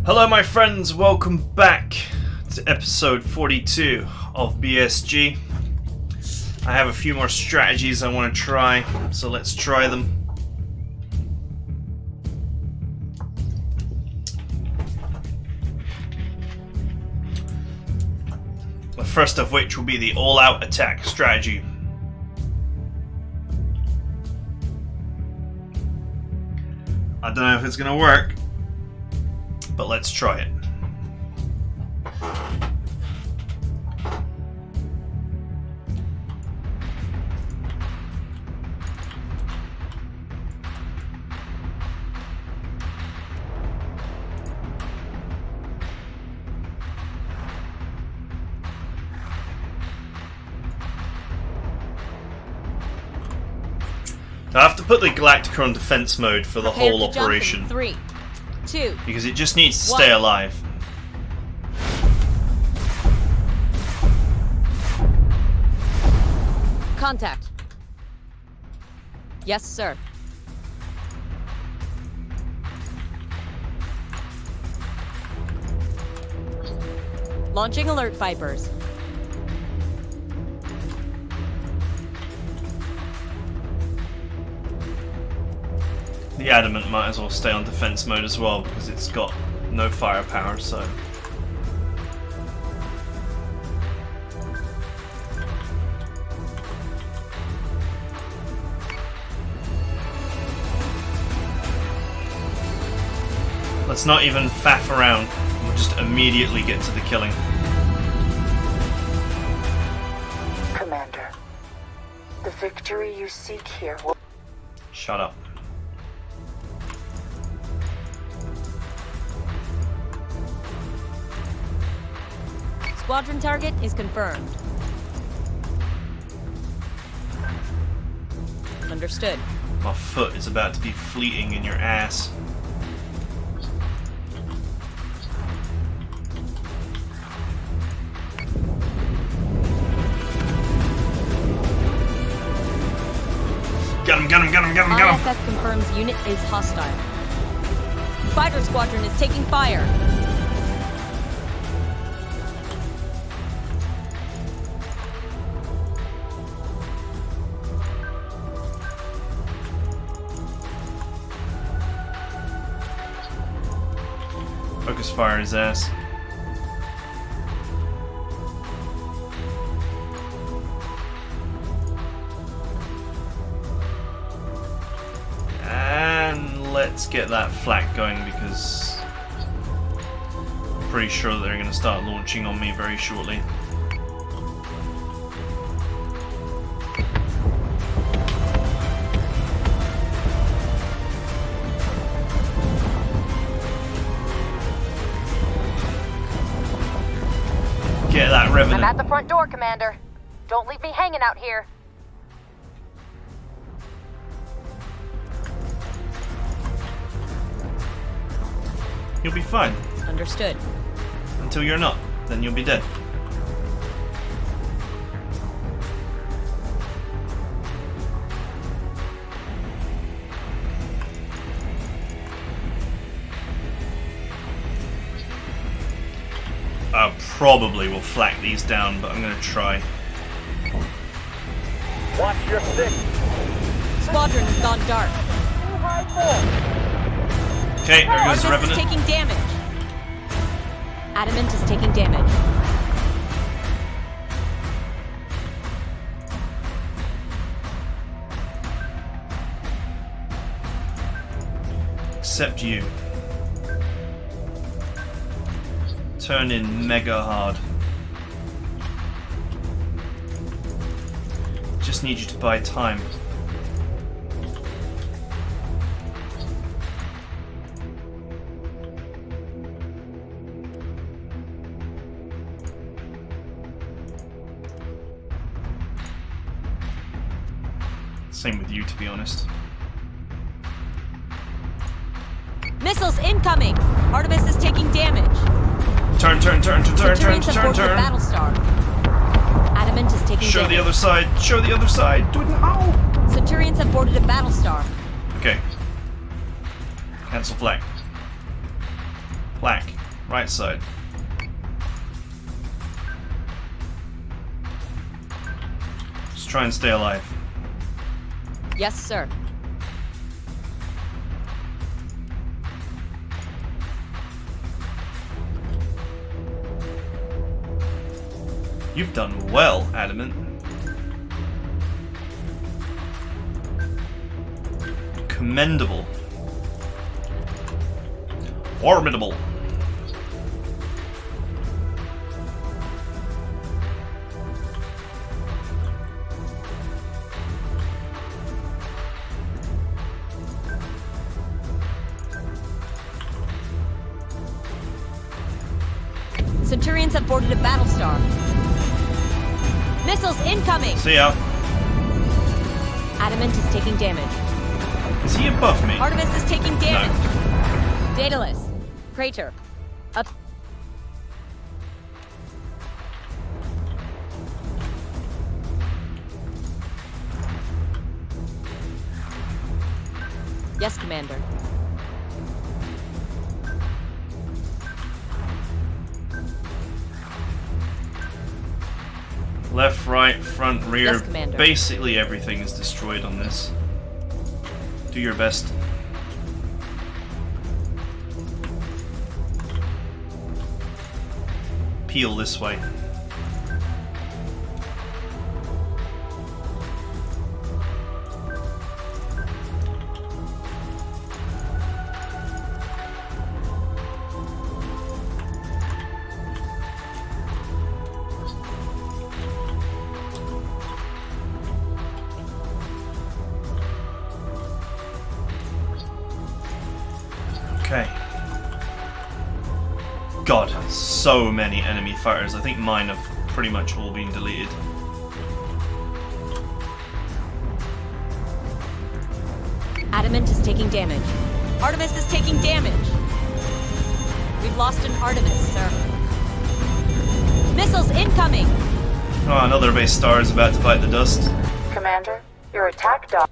Hello my friends, welcome back to episode 42 of BSG. I have a few more strategies I want to try, so let's try them. The first of which will be the all-out attack strategy. I don't know if it's going to work, but let's try it. I have to put the Galactica on defense mode for the whole operation. 3, 2, because it just needs to stay alive. Contact. Yes, sir. Launching alert Vipers. The Admiral might as well stay on defense mode as well because it's got no firepower, so... Let's not even faff around, we'll just immediately get to the killing. Commander, the victory you seek here will... Shut up. Squadron target is confirmed. Understood. My foot is about to be fleeting in your ass. Get him, get him, get him, get him, get him! IFF confirms unit is hostile. Fighter squadron is taking fire. Focus fire his ass. And let's get that flak going because I'm pretty sure that they're going to start launching on me very shortly. Get that Revenant. I'm at the front door, Commander. Don't leave me hanging out here. You'll be fine. Understood. Until you're not. Then you'll be dead. I probably will flak these down, but I'm going to try. Watch your six. Squadron has gone dark. Okay, there goes the Artemis Revenant. is taking damage. Adamant is taking damage. Except you. Turn in mega hard. Just need you to buy time. Same with you, to be honest. Missiles incoming! Artemis is taking damage. Turn. Centurions have boarded the Battlestar. Adamant is taking Show damage. the other side. Show the other side. Do it now. Centurions have boarded a Battlestar. Okay. Cancel flag. Black. Right side. Just try and stay alive. Yes, sir. You've done well, Adamant. Commendable. Formidable. Centurions have boarded a Battlestar. Missiles incoming! See ya. Adamant is taking damage. Is he above me? Artemis is taking damage. Daedalus. Crater. Up. Yes, Commander. Left, right, front, rear. Yes, Commander. Basically everything is destroyed on this. Do your best. Peel this way. Okay. God, so many enemy fighters. I think mine have pretty much all been deleted. Adamant is taking damage. Artemis is taking damage. We've lost an Artemis, sir. Missiles incoming! Oh, another base star is about to bite the dust. Commander, your attack dog.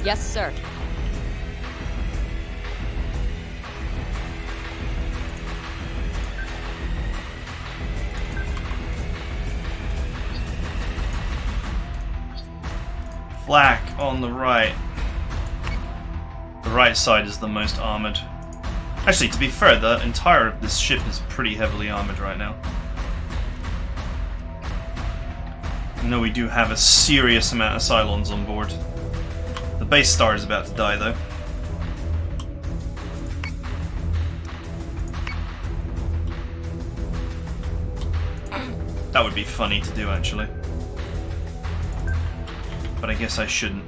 Yes, sir. Flak on the right. The right side is the most armored. Actually, to be fair, the entire of this ship is pretty heavily armored right now. I know we do have a serious amount of Cylons on board. The base star is about to die, though. That would be funny to do, actually. But I guess I shouldn't.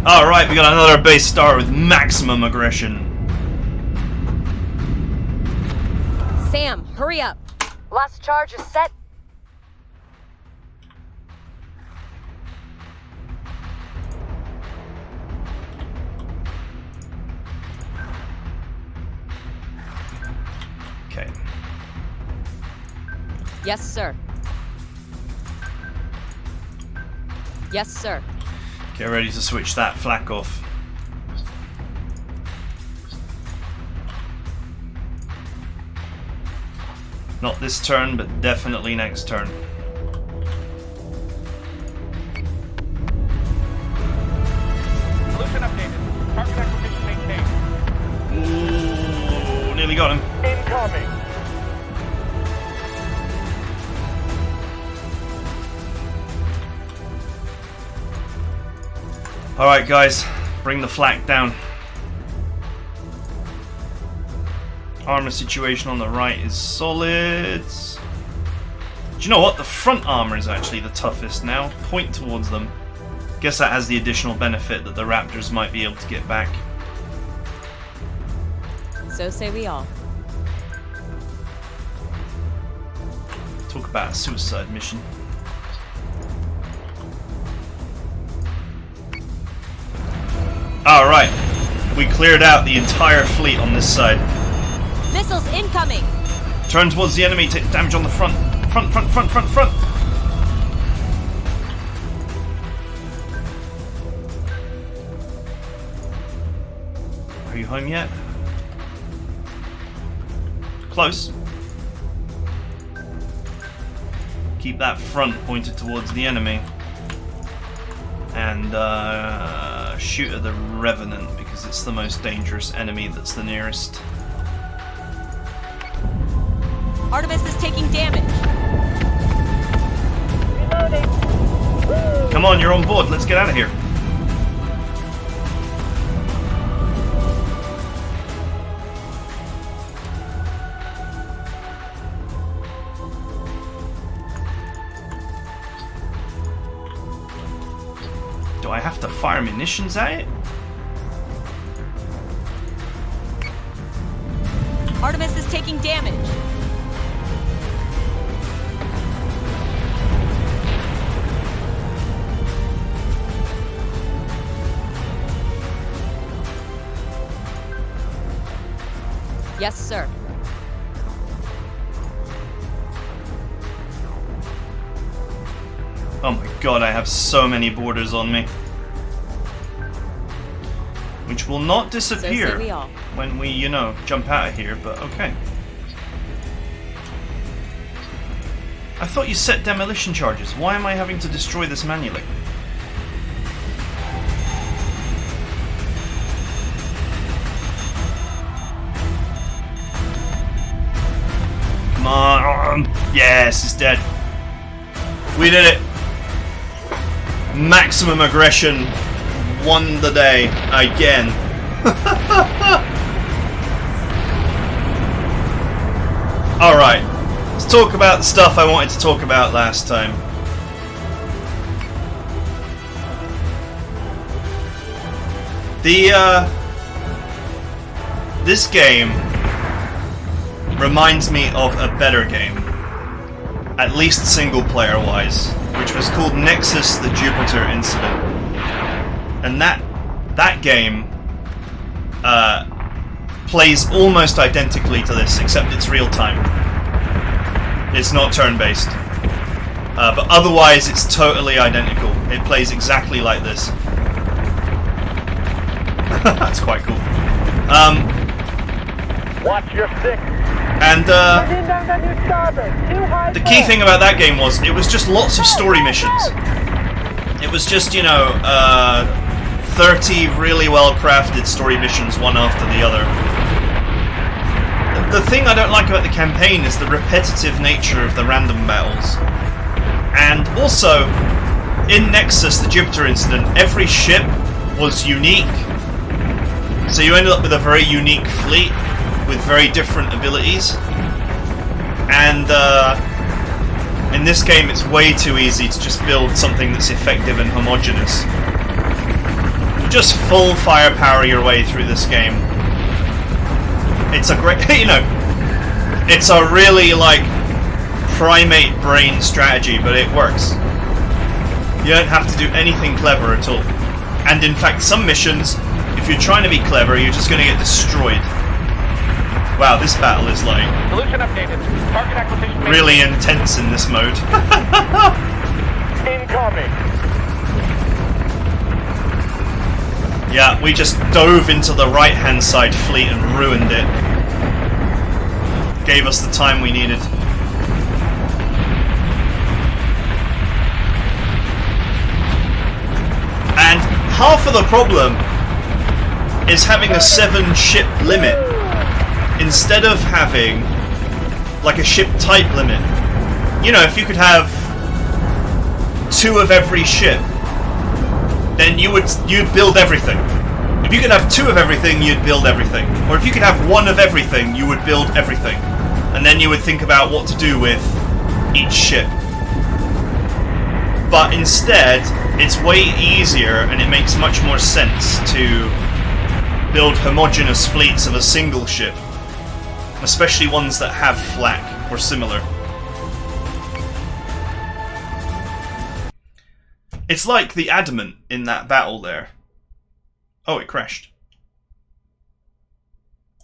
Alright, we got another base star with maximum aggression. Sam, hurry up. Last charge is set. Okay. Yes, sir. Yes, sir. Get ready to switch that flak off. Not this turn, but definitely next turn. Solution updated. Target acquisition maintained. Ooh, nearly got him. Incoming. Alright guys, bring the flak down. Armor situation on the right is solid. Do you know what? The front armor is actually the toughest now. Point towards them. Guess that has the additional benefit that the Raptors might be able to get back. So say we all. Talk about a suicide mission. Alright, we cleared out the entire fleet on this side. Missiles incoming! Turn towards the enemy, take damage on the front. Front! Are you home yet? Close. Keep that front pointed towards the enemy. And shoot at the Revenant because it's the most dangerous enemy that's the nearest. Artemis is taking damage. Come on, you're on board. Let's get out of here. Do I have to fire munitions at it? Artemis is taking damage. Yes, sir. Oh my god, I have so many borders on me. Which will not disappear So say we all. when we, you know, jump out of here, but okay. I thought you set demolition charges. Why am I having to destroy this manually? Come on! Yes, it's dead. We did it! Maximum aggression won the day again. Alright, let's talk about the stuff I wanted to talk about last time. This game reminds me of a better game, at least single player wise, which was called Nexus: The Jupiter Incident. And that game plays almost identically to this, except it's real time. It's not turn-based. But otherwise it's totally identical. It plays exactly like this. That's quite cool. Watch your six. And the key thing about that game was it was just lots of story missions. It was just, you know, 30 really well crafted story missions, one after the other. The thing I don't like about the campaign is the repetitive nature of the random battles. And also, in Nexus, the Jupiter Incident, every ship was unique. So you ended up with a very unique fleet with very different abilities. And in this game, it's way too easy to just build something that's effective and homogeneous. You just full firepower your way through this game. It's a great, you know, it's a really, like, primate brain strategy, but it works. You don't have to do anything clever at all. And in fact, some missions, if you're trying to be clever, you're just going to get destroyed. Wow, this battle is, like, Solution updated. Target acquisition really intense in this mode. incoming. Yeah, we just dove into the right-hand side fleet and ruined it. Gave us the time we needed. And half of the problem is having a 7-ship limit instead of having like a ship type limit. You know, if you could have 2 of every ship, then you'd build everything. If you could have 2 of everything, you'd build everything. Or if you could have 1 of everything, you would build everything. And then you would think about what to do with each ship. But instead, it's way easier and it makes much more sense to build homogeneous fleets of a single ship. Especially ones that have flak or similar. It's like the Adamant in that battle there. Oh, it crashed.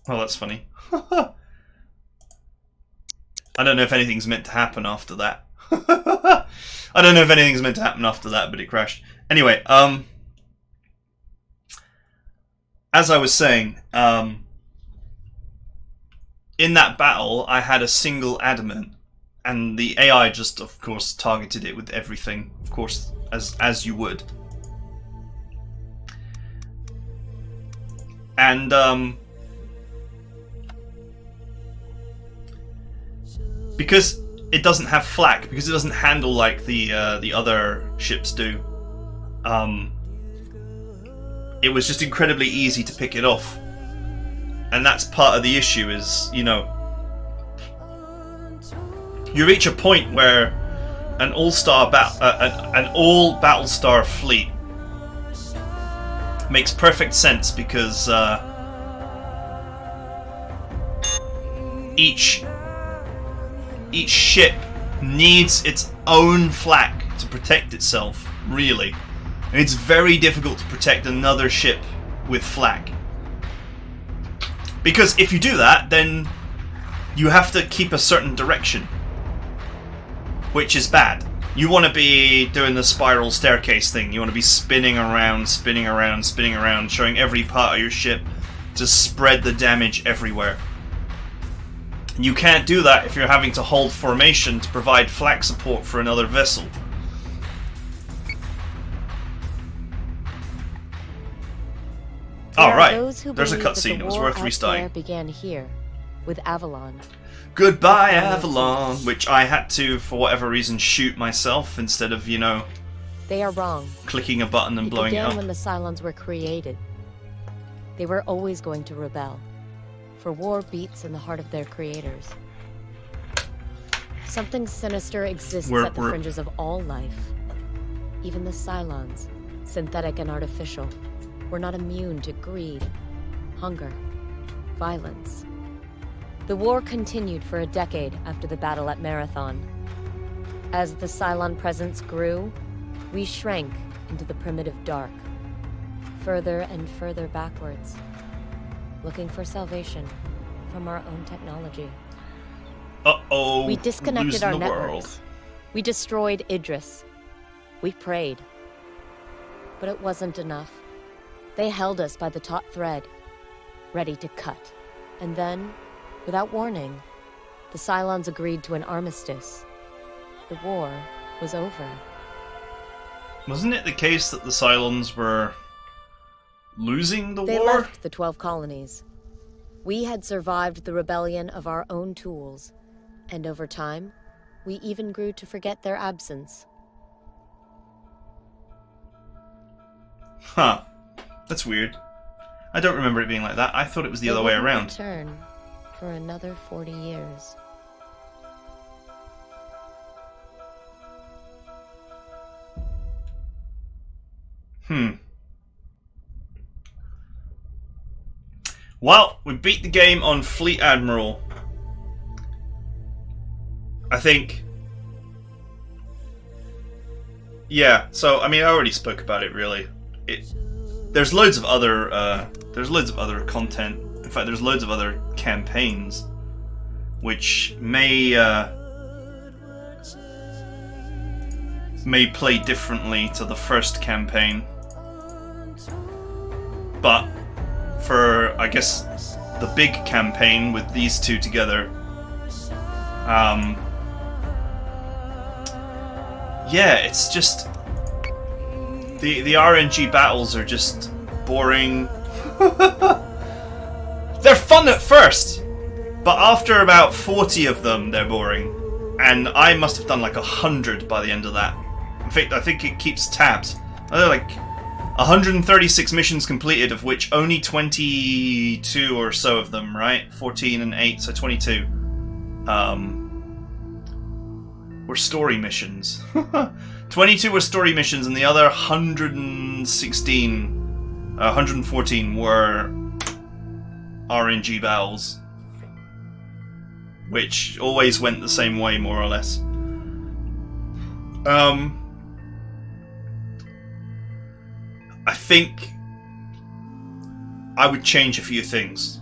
Oh, that's funny. I don't know if anything's meant to happen after that. I don't know if anything's meant to happen after that, but it crashed. Anyway, as I was saying, in that battle, I had a single Adamant, and the AI just, of course, targeted it with everything, of course, as you would. And because it doesn't have flak, because it doesn't handle like the other ships do, it was just incredibly easy to pick it off. And that's part of the issue is, you know, you reach a point where an all Battlestar fleet makes perfect sense because each ship needs its own flak to protect itself, really. And it's very difficult to protect another ship with flak. Because if you do that, then you have to keep a certain direction, which is bad. You want to be doing the spiral staircase thing. You want to be spinning around, spinning around, spinning around, showing every part of your ship to spread the damage everywhere. You can't do that if you're having to hold formation to provide flak support for another vessel. Alright, there's a cutscene. It was worth restarting. Began here, with Avalon. Goodbye, Avalon, which I had to, for whatever reason, shoot myself instead of, you know... They are wrong. Clicking a button and blowing it up. It began when the Cylons were created. They were always going to rebel, for war beats in the heart of their creators. Something sinister exists at the fringes of all life. Even the Cylons, synthetic and artificial, were not immune to greed, hunger, violence. The war continued for a decade after the battle at Marathon. As the Cylon presence grew, we shrank into the primitive dark, further and further backwards, looking for salvation from our own technology. Uh-oh, we disconnected our networks. World. We destroyed Idris. We prayed. But it wasn't enough. They held us by the taut thread, ready to cut. And then, without warning, the Cylons agreed to an armistice. The war was over. Wasn't it the case that the Cylons were losing the war? They left the 12 colonies. We had survived the rebellion of our own tools, and over time, we even grew to forget their absence. Huh. That's weird. I don't remember it being like that. I thought it was the other way around. Return for another 40 years. Well, we beat the game on Fleet Admiral. I think. Yeah, so I mean I already spoke about it really. There's loads of other content. In fact, there's loads of other campaigns which may play differently to the first campaign. But for, I guess, the big campaign with these two together, yeah, it's just the RNG battles are just boring. They're fun at first, but after about 40 of them, they're boring. And I must have done like 100 by the end of that. In fact, I think it keeps tabs. Like 136 missions completed, of which only 22 or so of them, right? 14 and 8, so 22. Were story missions. 22 were story missions, and the other 114 were RNG battles, which always went the same way, more or less. I think I would change a few things.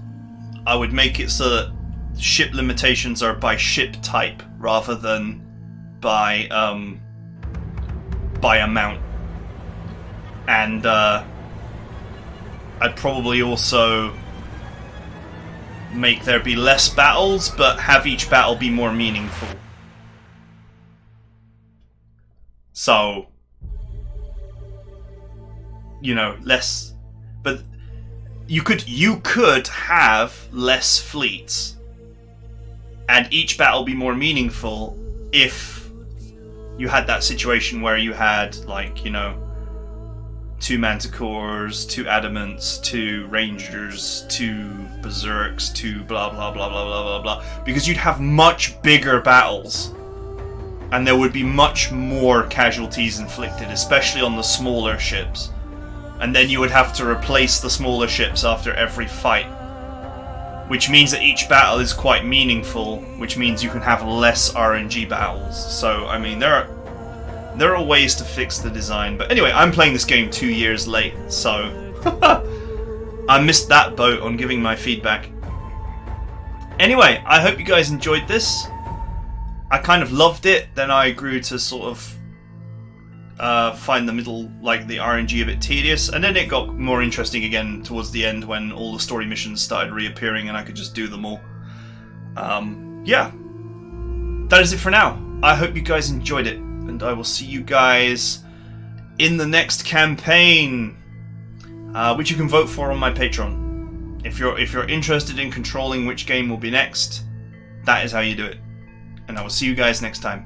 I would make it so that ship limitations are by ship type rather than by amount. And I'd probably also make there be less battles, but have each battle be more meaningful. So, you know, less, but you could have less fleets and each battle be more meaningful if you had that situation where you had, like, you know, 2 Manticores, 2 Adamants, 2 Rangers, 2 Berserks, 2 blah blah blah blah blah blah blah. Because you'd have much bigger battles. And there would be much more casualties inflicted, especially on the smaller ships. And then you would have to replace the smaller ships after every fight. Which means that each battle is quite meaningful, which means you can have less RNG battles. So, I mean, there are ways to fix the design. But anyway, I'm playing this game 2 years late, so I missed that boat on giving my feedback. Anyway, I hope you guys enjoyed this. I kind of loved it, then I grew to sort of find the middle, like the RNG, a bit tedious, and then it got more interesting again towards the end when all the story missions started reappearing and I could just do them all. Yeah, that is it for now. I hope you guys enjoyed it, and I will see you guys in the next campaign, which you can vote for on my Patreon. If you're interested in controlling which game will be next, that is how you do it. And I will see you guys next time.